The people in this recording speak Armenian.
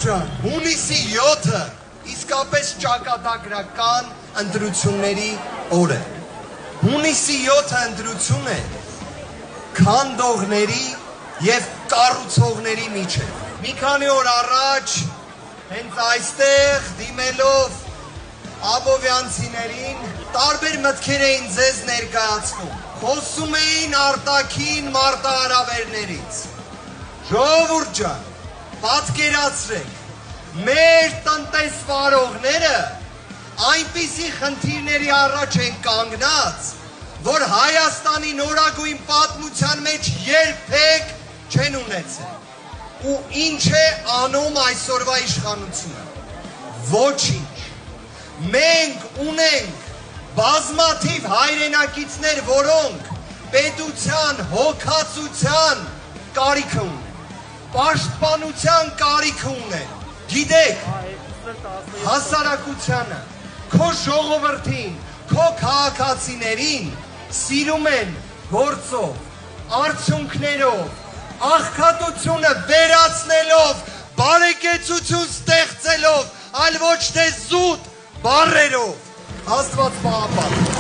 ջան, հունիսի 7-ը իսկապես ճակատագրական ընտրությունների օր է։ Հունիսի 7-ը ընտրություն է քանդողների և կառուցողների միջև։ Մի քանի օր առաջ հենց այստեղ դիմելով աբովյանցիներին տարբեր մտքեր էին ձեզ ներկայացնում, խոսում էին արտաքին մարտահրավերներից։ Ժողովուրդ ջան, պատկերացրեք, մեր տնտեսվարողները այնպիսի խնդիրների առաջ են կանգնած, որ Հայաստանի նորագույն պատմության մեջ երբեք չեն ունեցել։ Ու ինչ է անում այսօրվա իշխանությունը։ Ոչինչ։ Մենք ունենք բազմաթիվ հայրենակիցներ, որոնք պետության հոգացության կարիք ունեն, պաշտպանության կարիք ունեն։ Գիտեք, հասարակությանը, քո ժողովրդին, քո քաղաքացիներին սիրում են գործով, արդյունքներով, աղքատությունը վերացնելով, բարեկեցություն ստեղծելով, այլ ոչ թե զուտ բառերով։ Աստված պահապան։